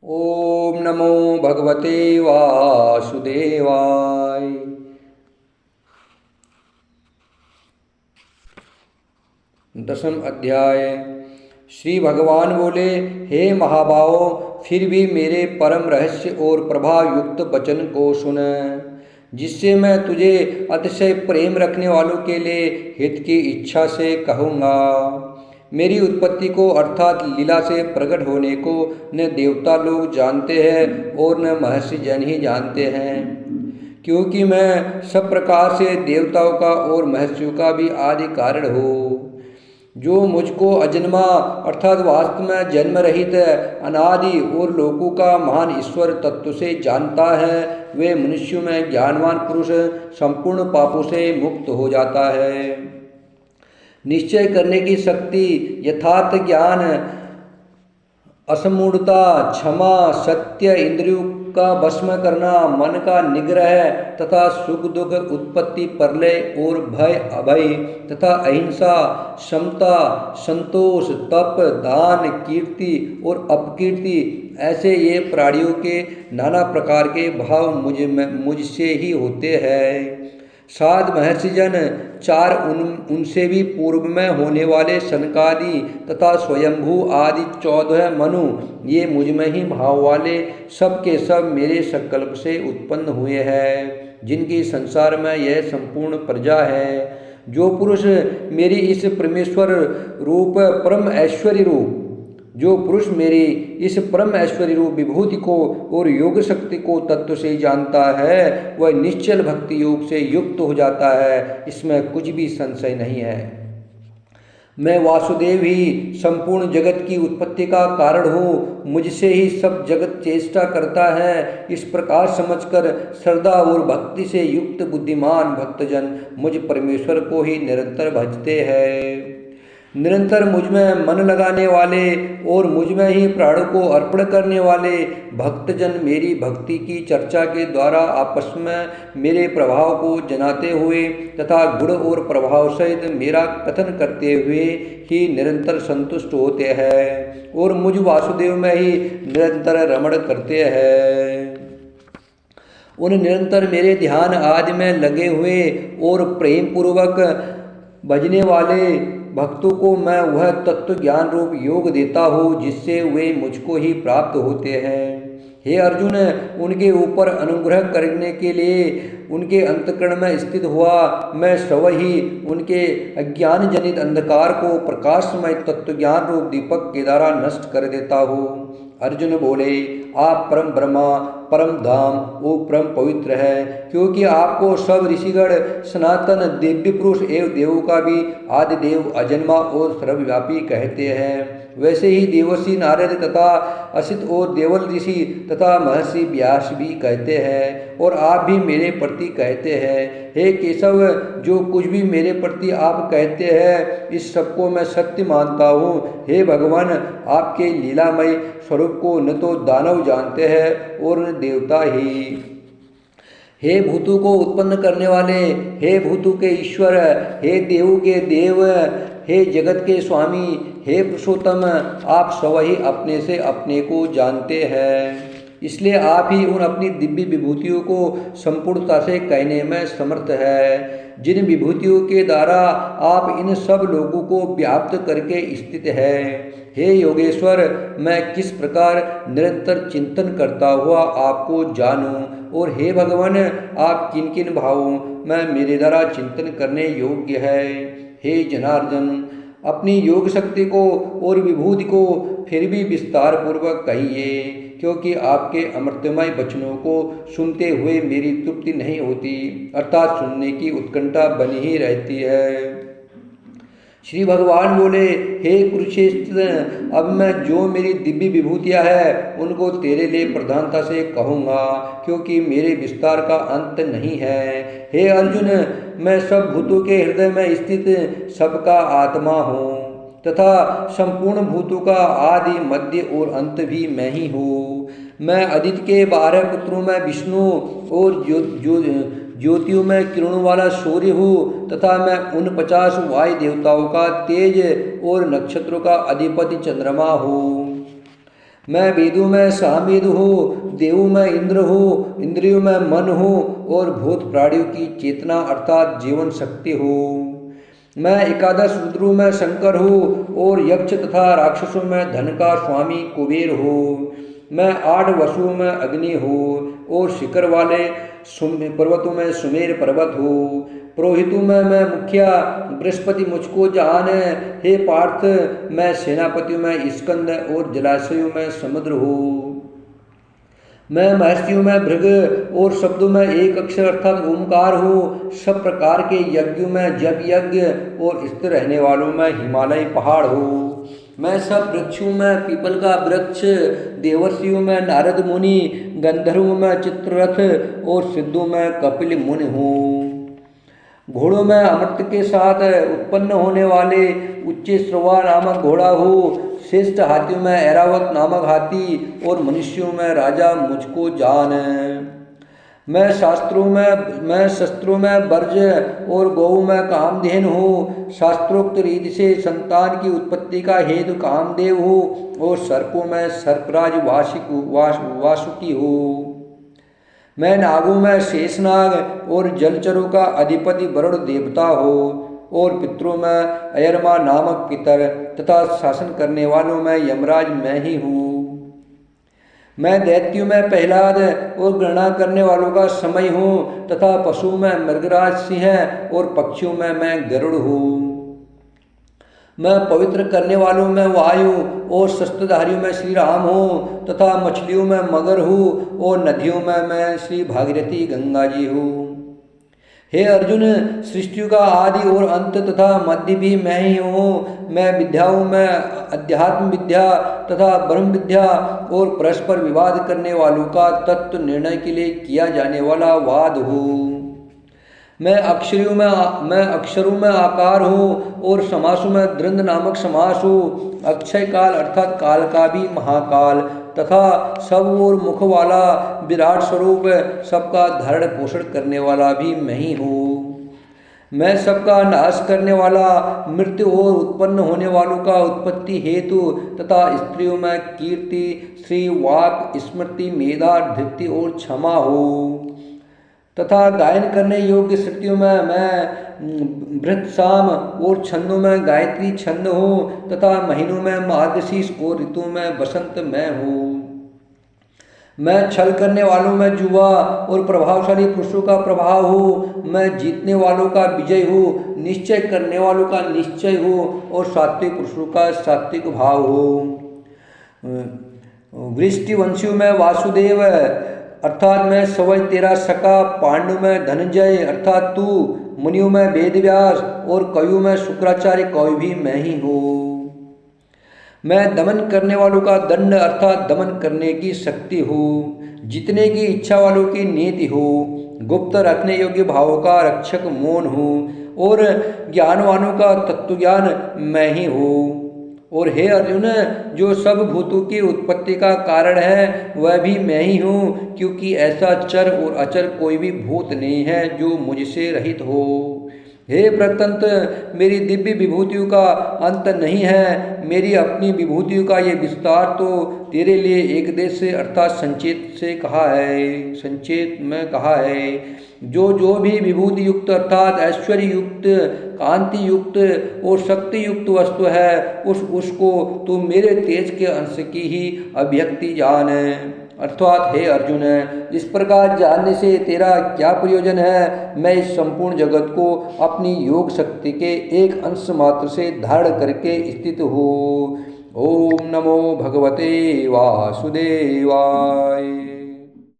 ओम नमो भगवते वासुदेवाय। दसम अध्याय। श्री भगवान बोले, हे महाबाहो, फिर भी मेरे परम रहस्य और प्रभाव युक्त वचन को सुन, जिससे मैं तुझे अतिशय प्रेम रखने वालों के लिए हित की इच्छा से कहूँगा। मेरी उत्पत्ति को अर्थात लीला से प्रकट होने को न देवता लोग जानते हैं और न महर्षि जन ही जानते हैं, क्योंकि मैं सब प्रकार से देवताओं का और महर्षियों का भी आदि कारण हूँ। जो मुझको अजन्मा अर्थात वास्तव में जन्म रहित अनादि और लोकों का महान ईश्वर तत्व से जानता है, वे मनुष्यों में ज्ञानवान पुरुष संपूर्ण पापों से मुक्त हो जाता है। निश्चय करने की शक्ति, यथार्थ ज्ञान, असमूढ़ता, क्षमा, सत्य, इंद्रियों का भस्म करना, मन का निग्रह तथा सुख दुख, उत्पत्ति प्रलय और भय अभय तथा अहिंसा, समता, संतोष, तप, दान, कीर्ति और अपकीर्ति, ऐसे ये प्राणियों के नाना प्रकार के भाव मुझसे ही होते हैं। सात महर्षिजन, चार उनसे भी पूर्व में होने वाले सनकादि तथा स्वयंभू आदि 14 मनु, ये मुझ में ही भाव वाले सब के सब मेरे संकल्प से उत्पन्न हुए हैं, जिनकी संसार में यह संपूर्ण प्रजा है। जो पुरुष मेरी इस परमेश्वर रूप परम ऐश्वर्य रूप जो पुरुष मेरी इस परम ऐश्वर्य रूप विभूति को और योग शक्ति को तत्व से जानता है, वह निश्चल भक्ति योग से युक्त हो जाता है, इसमें कुछ भी संशय नहीं है। मैं वासुदेव ही संपूर्ण जगत की उत्पत्ति का कारण हूँ, मुझसे ही सब जगत चेष्टा करता है। इस प्रकार समझकर श्रद्धा और भक्ति से युक्त बुद्धिमान भक्तजन मुझ परमेश्वर को ही निरंतर भजते हैं। निरंतर मुझ में मन लगाने वाले और मुझ में ही प्राणों को अर्पण करने वाले भक्तजन मेरी भक्ति की चर्चा के द्वारा आपस में मेरे प्रभाव को जनाते हुए तथा गुण और प्रभाव सहित मेरा कथन करते हुए ही निरंतर संतुष्ट होते हैं और मुझ वासुदेव में ही निरंतर रमण करते हैं। उन निरंतर मेरे ध्यान आदि में लगे हुए और प्रेम पूर्वक भजने वाले भक्तों को मैं वह तत्व ज्ञान रूप योग देता हूँ, जिससे वे मुझको ही प्राप्त होते हैं। हे अर्जुन, उनके ऊपर अनुग्रह करने के लिए उनके अंतःकरण में स्थित हुआ मैं स्वयं ही उनके अज्ञान जनित अंधकार को प्रकाशमय तत्व ज्ञान रूप दीपक के द्वारा नष्ट कर देता हूँ। अर्जुन बोले, आप परम ब्रह्मा, परम धाम वो परम पवित्र है, क्योंकि आपको सब ऋषिगण सनातन दिव्य पुरुष एवं देवों का भी आदि देव अजन्मा और सर्वव्यापी कहते हैं। वैसे ही देवर्षि नारद तथा असित और देवल ऋषि तथा महर्षि व्यास भी कहते हैं, और आप भी मेरे प्रति कहते हैं। हे केशव, जो कुछ भी मेरे प्रति आप कहते हैं, इस सबको मैं सत्य मानता हूँ। हे भगवान, आपके लीलामय स्वरूप को न तो दानव जानते हैं और न देवता ही। हे भूतों को उत्पन्न करने वाले, हे भूतों के ईश्वर, हे देवों के देव, हे जगत के स्वामी, हे पुरुषोत्तम, आप स्वयं ही अपने से अपने को जानते हैं, इसलिए आप ही उन अपनी दिव्य विभूतियों को संपूर्णता से कहने में समर्थ है, जिन विभूतियों के द्वारा आप इन सब लोगों को व्याप्त करके स्थित है। हे योगेश्वर, मैं किस प्रकार निरंतर चिंतन करता हुआ आपको जानूं, और हे भगवान, आप किन किन भावों में मेरे द्वारा चिंतन करने योग्य है। हे जनार्दन, अपनी योग शक्ति को और विभूति को फिर भी विस्तार पूर्वक कहिए, क्योंकि आपके अमृतमय वचनों को सुनते हुए मेरी तृप्ति नहीं होती, अर्थात सुनने की उत्कंठा बनी ही रहती है। श्री भगवान बोले, हे कुरुक्षेत्र, अब मैं जो मेरी दिव्य विभूतियाँ हैं उनको तेरे लिए प्रधानता से कहूँगा, क्योंकि मेरे विस्तार का अंत नहीं है। हे अर्जुन, मैं सब भूतों के हृदय में स्थित सबका आत्मा हूँ तथा संपूर्ण भूतों का आदि मध्य और अंत भी मैं ही हूँ। मैं आदित्य के 12 पुत्रों में विष्णु और ज्योतियों में किरणों वाला सूर्य हूँ तथा मैं उन 50 वायु देवताओं का तेज और नक्षत्रों का अधिपति चंद्रमा हूँ। मैं वेदों में सामवेद हूँ, देवों में इंद्र हूँ, इंद्रियों में मन हूँ और भूत प्राणियों की चेतना अर्थात जीवन शक्ति हूँ। मैं एकादश रुद्रों में शंकर हूँ और यक्ष तथा राक्षसों में धन का स्वामी कुबेर हूँ। मैं 8 वसुओं में अग्नि हूँ और शिखर वाले पर्वतों में सुमेर पर्वत हूँ। पुरोहितों में मैं मुखिया बृहस्पति मुझको जान है। हे पार्थ, मैं सेनापतियों में स्कंद और जलाशयों में समुद्र हूँ। मैं महर्षियों में भृग और शब्दों में एक अक्षर अर्थात ओमकार हूँ। सब प्रकार के यज्ञों में जप यज्ञ और स्थिर रहने वालों में हिमालय पहाड़ हूँ। मैं सब वृक्षों में पीपल का वृक्ष, देवर्षियों में नारद मुनि, गंधर्वों में चित्ररथ और सिद्धों में कपिल मुनि हूँ। घोड़ों में अमृत के साथ उत्पन्न होने वाले उच्चैश्रवा नामक घोड़ा हो। श्रेष्ठ हाथियों में ऐरावत नामक हाथी और मनुष्यों में राजा मुझको जान है। मैं शस्त्रों में वर्ज और गौ में कामधेन हूँ। शास्त्रोक्त रीति से संतान की उत्पत्ति का हेतु कामदेव हूँ और सर्पों में सर्पराज वासुकी हूँ। मैं नागों में शेषनाग और जलचरों का अधिपति वरुण देवता हो और पितरों में अयरमा नामक पितर तथा शासन करने वालों में यमराज मैं ही हूँ। मैं दैत्यों में प्रहलाद और गणना करने वालों का समय हूँ तथा पशु में मृगराज सिंह और पक्षियों में मैं गरुड़ हूँ। मैं पवित्र करने वालों में वायु और शस्त्रधारियों में श्री राम हूँ तथा मछलियों में मगर हूँ और नदियों में मैं श्री भागीरथी गंगा जी हूँ। हे अर्जुन, सृष्टि का आदि और अंत तथा मध्य भी मैं ही हूँ। मैं विद्याओं में अध्यात्म विद्या तथा ब्रह्म विद्या और परस्पर विवाद करने वालों का तत्व निर्णय के लिए किया जाने वाला वाद हूँ। मैं अक्षरों में आकार हूँ और समासों में द्वंद्व नामक समास हूँ। अक्षय काल अर्थात काल का भी महाकाल तथा सब और मुख वाला विराट स्वरूप सबका धारण पोषण करने वाला भी मैं ही हूँ। मैं सबका नाश करने वाला, मृत्यु और उत्पन्न होने वालों का उत्पत्ति हेतु तथा स्त्रियों में कीर्ति, श्री, वाक, स्मृति, मेधा, धृति और क्षमा हूँ तथा गायन करने योग्य श्रुतियों में मैं भृत साम और छंदों में गायत्री छंद हूँ तथा महीनों में मार्गशीर्ष और ऋतुओं में बसंत मैं हूँ। मैं छल करने वालों में जुआ और प्रभावशाली पुरुषों का प्रभाव हूँ। मैं जीतने वालों का विजय हूँ, निश्चय करने वालों का निश्चय हूँ और सात्विक पुरुषों का सात्विक भाव हूँ। वृष्टिवंशियों में वासुदेव अर्थात मैं सवय तेरा सका, पांडु में धनंजय अर्थात तू, मुनियों में वेदव्यास और कवियों में शुक्राचार्य कवि भी मैं ही हूँ। मैं दमन करने वालों का दंड अर्थात दमन करने की शक्ति हूँ, जीतने की इच्छा वालों की नीति हूँ, गुप्त रखने योग्य भावों का रक्षक मौन हूँ और ज्ञानवानों का तत्वज्ञान मैं ही हूँ। और हे अर्जुन, जो सब भूतों की उत्पत्ति का कारण है वह भी मैं ही हूँ, क्योंकि ऐसा चर और अचर कोई भी भूत नहीं है जो मुझसे रहित हो। हे प्रत्यंत, मेरी दिव्य विभूतियों का अंत नहीं है। मेरी अपनी विभूतियों का ये विस्तार तो तेरे लिए एक देश से अर्थात संचेत में कहा है। जो भी विभूति युक्त अर्थात ऐश्वर्य युक्त, कांति युक्त और शक्ति युक्त वस्तु है उसको तू मेरे तेज के अंश की ही अभिव्यक्ति जान है। अर्थात हे अर्जुन, इस प्रकार जानने से तेरा क्या प्रयोजन है। मैं इस संपूर्ण जगत को अपनी योग शक्ति के एक अंश मात्र से धारण करके स्थित हूँ। ओम नमो भगवते वासुदेवाय।